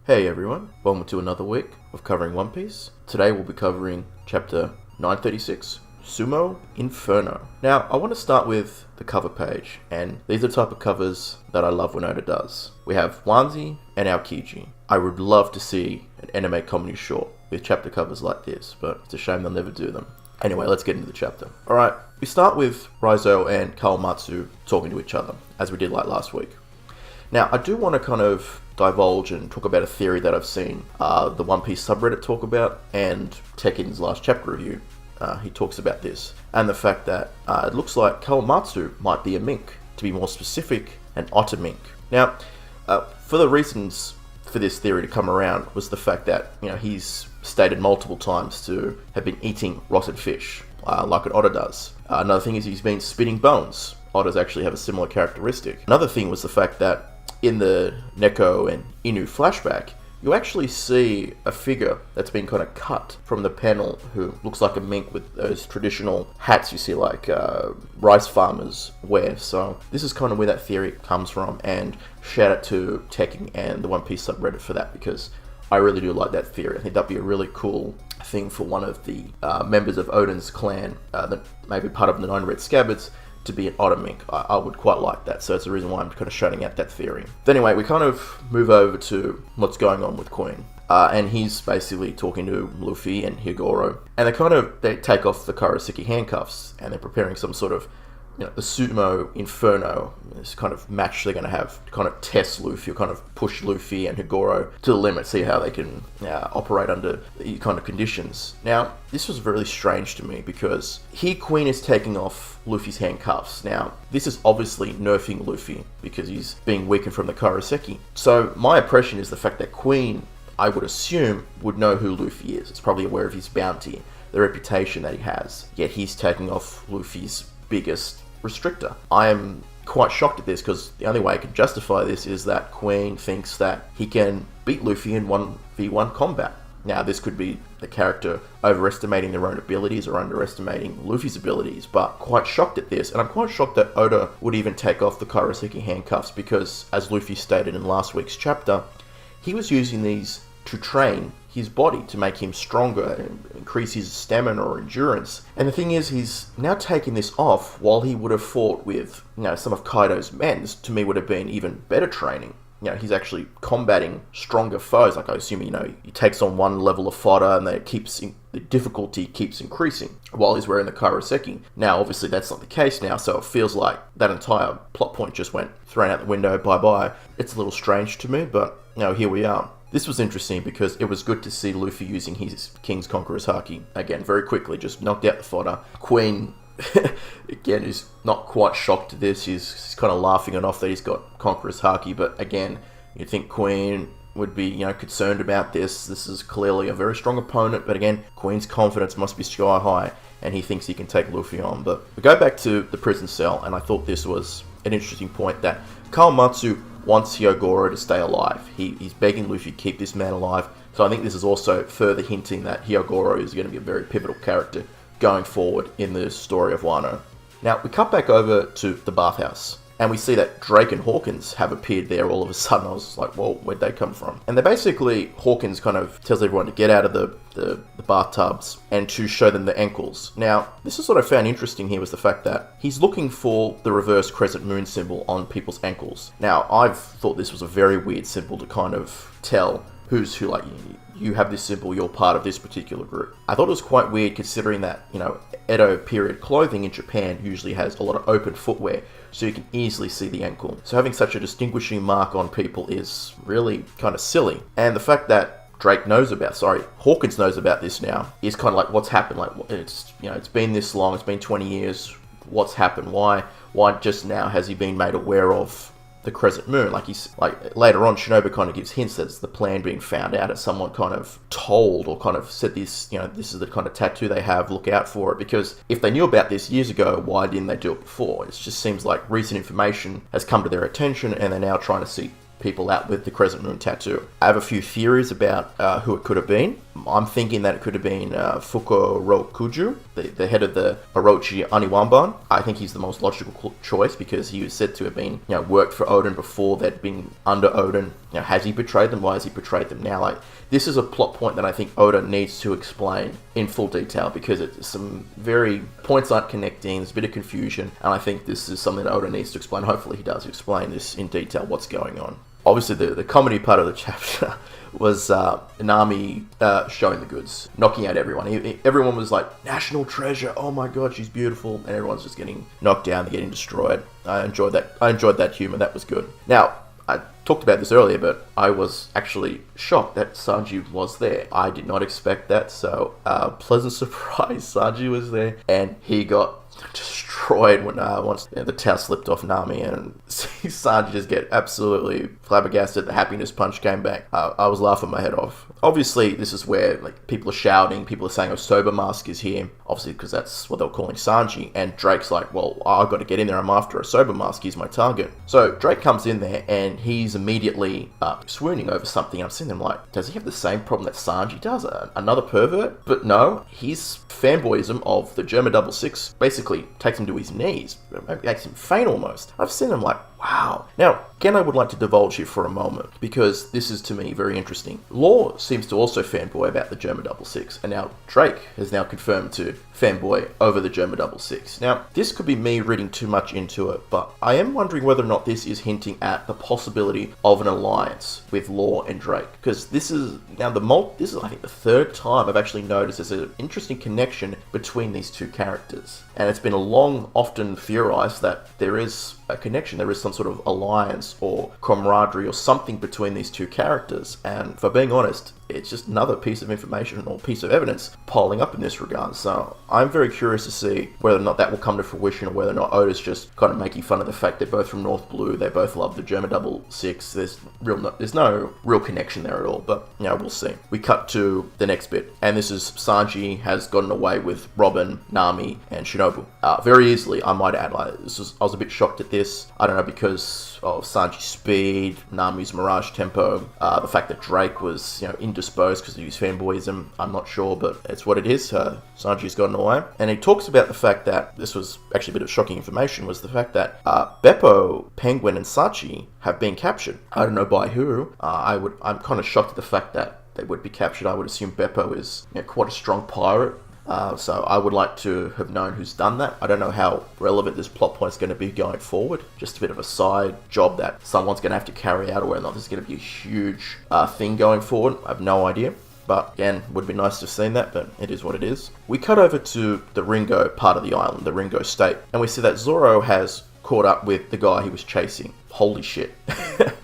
Hey everyone, welcome to another week of covering One Piece. Today we'll be covering chapter 936, Sumo Inferno. Now, I want to start with the cover page, and these are the type of covers that I love when Oda does. We have Wanzi and Aokiji. I would love to see an anime comedy short with chapter covers like this, but it's a shame they'll never do them. Anyway, let's get into the chapter. Alright, we start with Raizo and Kawamatsu talking to each other, as we did like last week. Now, I do want to kind of divulge and talk about a theory that I've seen the One Piece subreddit talk about, and Tekken's last chapter review. He talks about this, and the fact that it looks like Kawamatsu might be a mink, to be more specific, an otter mink. Now, for the reasons for this theory to come around was the fact that, he's stated multiple times to have been eating rotted fish, like an otter does. Another thing is he's been spitting bones. Otters actually have a similar characteristic. Another thing was the fact that in the Neko and Inu flashback, you actually see a figure that's been kind of cut from the panel who looks like a mink with those traditional hats you see like rice farmers wear. So this is kind of where that theory comes from, and shout out to Tekken and the One Piece subreddit for that, because I really do like that theory. I think that'd be a really cool thing for one of the members of Odin's clan that may be part of the Nine Red Scabbards to be an otter mink. I would quite like that, so it's the reason why I'm kind of shouting out that theory. But anyway, we kind of move over to what's going on with Queen. And he's basically talking to Luffy and Hyogoro, and they take off the Kurosaki handcuffs, and they're preparing some sort of, the Sumo Inferno, this kind of match they're going to have to kind of test Luffy, or kind of push Luffy and Hyogoro to the limit, see how they can operate under these kind of conditions. Now, this was really strange to me, because here Queen is taking off Luffy's handcuffs. Now, this is obviously nerfing Luffy, because he's being weakened from the Kurosaki. So, my impression is the fact that Queen, I would assume, would know who Luffy is. It's probably aware of his bounty, the reputation that he has. Yet he's taking off Luffy's biggest restrictor. I am quite shocked at this, because the only way I can justify this is that Queen thinks that he can beat Luffy in 1v1 combat. Now, this could be the character overestimating their own abilities or underestimating Luffy's abilities, but quite shocked at this. And I'm quite shocked that Oda would even take off the Kurosaki handcuffs, because, as Luffy stated in last week's chapter, he was using these to train his body, to make him stronger and increase his stamina or endurance. And the thing is, he's now taking this off while he would have fought with, some of Kaido's men. This, to me, would have been even better training. He's actually combating stronger foes. Like, I assume, he takes on one level of fodder, and the difficulty keeps increasing while he's wearing the Kurosaki. Now, obviously, that's not the case now, so it feels like that entire plot point just went thrown out the window, bye-bye. It's a little strange to me, but, here we are. This was interesting because it was good to see Luffy using his King's Conqueror's Haki. Again, very quickly, just knocked out the fodder. Queen, again, is not quite shocked at this. He's kind of laughing it off that he's got Conqueror's Haki, but again, you'd think Queen would be, concerned about this. This is clearly a very strong opponent, but again, Queen's confidence must be sky high, and he thinks he can take Luffy on. But we go back to the prison cell, and I thought this was an interesting point that Kawamatsu wants Hyogoro to stay alive. He's begging Luffy to keep this man alive. So I think this is also further hinting that Hyogoro is going to be a very pivotal character going forward in the story of Wano. Now, we cut back over to the bathhouse, and we see that Drake and Hawkins have appeared there all of a sudden. I was like, whoa, where'd they come from? And Hawkins kind of tells everyone to get out of the bathtubs and to show them the ankles. Now, this is what I found interesting here, was the fact that he's looking for the reverse crescent moon symbol on people's ankles. Now, I've thought this was a very weird symbol to kind of tell who's who, like, you have this symbol, you're part of this particular group. I thought it was quite weird, considering that, Edo period clothing in Japan usually has a lot of open footwear, so you can easily see the ankle. So having such a distinguishing mark on people is really kind of silly. And the fact that Hawkins knows about this now is kind of like, what's happened? Like, it's been this long, it's been 20 years, what's happened? Why just now has he been made aware of the crescent moon? Like, later on, Shinobu kind of gives hints that it's the plan being found out, as someone kind of told or kind of said this, this is the kind of tattoo they have, look out for it. Because if they knew about this years ago, why didn't they do it before? It just seems like recent information has come to their attention, and they're now trying to seek people out with the crescent moon tattoo. I have a few theories about who it could have been. I'm thinking that it could have been Fukurokuju, the head of the Orochi Aniwanban. I think he's the most logical choice because he was said to have been, worked for Oden before they'd been under Oden. Has he betrayed them? Why has he betrayed them now? Like, this is a plot point that I think Oda needs to explain in full detail because it's some very points aren't connecting, there's a bit of confusion, and I think this is something that Oda needs to explain. Hopefully he does explain this in detail, what's going on. Obviously, the comedy part of the chapter was Nami showing the goods, knocking out everyone. Everyone was like, national treasure, oh my god, she's beautiful, and everyone's just getting knocked down, they're getting destroyed. I enjoyed that humor, that was good. Now, I talked about this earlier, but I was actually shocked that Sanji was there. I did not expect that, so pleasant surprise, Sanji was there, and he got destroyed when once the towel slipped off Nami, and Sanji just get absolutely flabbergasted. The happiness punch came back. I was laughing my head off. Obviously, this is where people are shouting, people are saying, "Oh, Sober Mask is here." Obviously, because that's what they were calling Sanji. And Drake's like, "Well, I've got to get in there. I'm after a Sober Mask. He's my target." So Drake comes in there, and he's immediately swooning over something. I'm sitting there like, does he have the same problem that Sanji does? Another pervert? But no, his fanboyism of the German 66 basically takes him to his knees. It makes him faint almost. I've seen him like, wow. Now, again, I would like to divulge here for a moment, because this is, to me, very interesting. Law seems to also fanboy about the German 66, and now Drake has now confirmed to fanboy over the German 66. Now, this could be me reading too much into it, but I am wondering whether or not this is hinting at the possibility of an alliance with Law and Drake, because this is now this is, I think, the third time I've actually noticed there's an interesting connection between these two characters. And it's been often theorized that there is a connection, there is some sort of alliance or camaraderie or something between these two characters. And for being honest, it's just another piece of information or piece of evidence piling up in this regard. So I'm very curious to see whether or not that will come to fruition, or whether or not Oda's just kind of making fun of the fact they're both from North Blue, they both love the German 66. There's no real connection there at all, but we'll see. We cut to the next bit, and this is Sanji has gotten away with Robin, Nami, and Shinobu very easily, I might add. I was a bit shocked at this. I don't know, because of Sanji's speed, Nami's Mirage tempo, the fact that Drake was indisposed because of his fanboyism. I'm not sure, but it's what it is. Sanji's gotten away, and he talks about the fact that this was actually a bit of shocking information, was the fact that Beppo, Penguin, and Sachi have been captured. I don't know by who. I'm kind of shocked at the fact that they would be captured. I would assume Beppo is quite a strong pirate. So I would like to have known who's done that. I don't know how relevant this plot point is going to be going forward. Just a bit of a side job that someone's going to have to carry out, or whether or not this is going to be a huge thing going forward. I have no idea. But again, would be nice to have seen that, but it is what it is. We cut over to the Ringo part of the island, the Ringo state, and we see that Zoro has caught up with the guy he was chasing. Holy shit.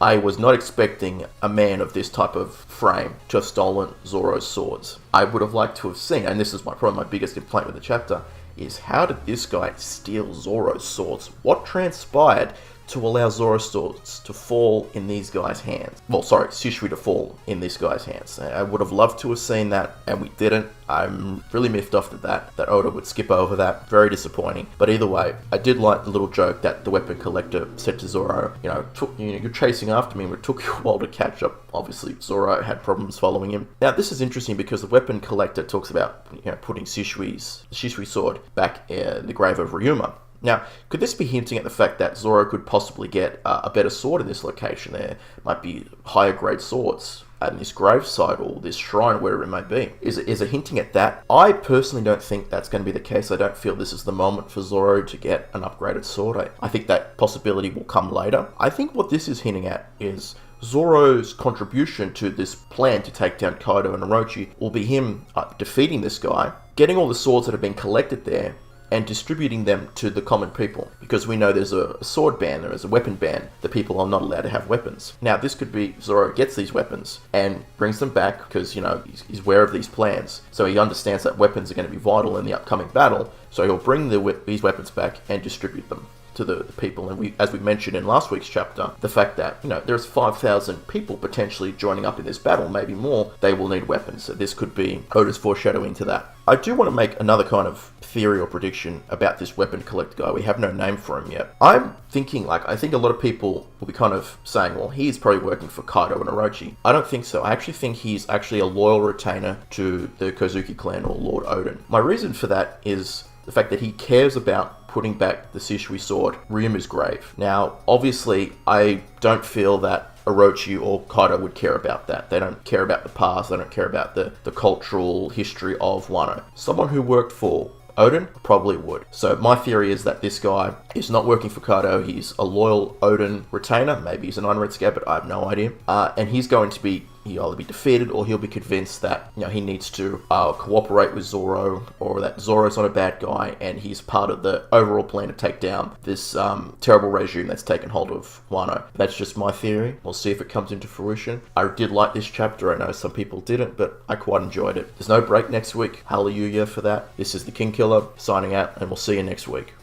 I was not expecting a man of this type of frame to have stolen Zoro's swords. I would have liked to have seen, and this is probably my biggest complaint with the chapter, is how did this guy steal Zoro's swords? What transpired to allow Zoro's swords to fall in these guys' hands? Well, sorry, Shishui to fall in this guy's hands. I would have loved to have seen that, and we didn't. I'm really miffed off at that Oda would skip over that. Very disappointing. But either way, I did like the little joke that the weapon collector said to Zoro, you're chasing after me, and it took you a while to catch up. Obviously, Zoro had problems following him. Now, this is interesting because the weapon collector talks about putting Shishui sword back in the grave of Ryuma. Now, could this be hinting at the fact that Zoro could possibly get a better sword in this location? There might be higher grade swords in this gravesite or this shrine, wherever it may be. Is it hinting at that? I personally don't think that's going to be the case. I don't feel this is the moment for Zoro to get an upgraded sword. I think that possibility will come later. I think what this is hinting at is Zoro's contribution to this plan to take down Kaido and Orochi will be him defeating this guy, getting all the swords that have been collected there, and distributing them to the common people. Because we know there's a sword ban, there is a weapon ban, the people are not allowed to have weapons. Now, this could be Zoro gets these weapons and brings them back because, he's aware of these plans. So he understands that weapons are going to be vital in the upcoming battle, so he'll bring these weapons back and distribute them. to the people. And as we mentioned in last week's chapter, the fact that, there's 5,000 people potentially joining up in this battle, maybe more, they will need weapons. So this could be Oda's foreshadowing to that. I do want to make another kind of theory or prediction about this weapon collector guy. We have no name for him yet. I'm thinking, I think a lot of people will be kind of saying, well, he's probably working for Kaido and Orochi. I don't think so. I actually think he's actually a loyal retainer to the Kozuki clan or Lord Odin. My reason for that is the fact that he cares about putting back the Shisui sword, Ryuma's grave. Now, obviously, I don't feel that Orochi or Kaido would care about that. They don't care about the past, they don't care about the cultural history of Wano. Someone who worked for Odin probably would. So my theory is that this guy is not working for Kaido. He's a loyal Odin retainer. Maybe he's an Unread Scab, but I have no idea. And he's going to be, he'll either be defeated or he'll be convinced that, he needs to cooperate with Zoro, or that Zoro's not a bad guy and he's part of the overall plan to take down this terrible regime that's taken hold of Wano. That's just my theory. We'll see if it comes into fruition. I did like this chapter. I know some people didn't, but I quite enjoyed it. There's no break next week. Hallelujah for that. This is the Kingkiller signing out, and we'll see you next week.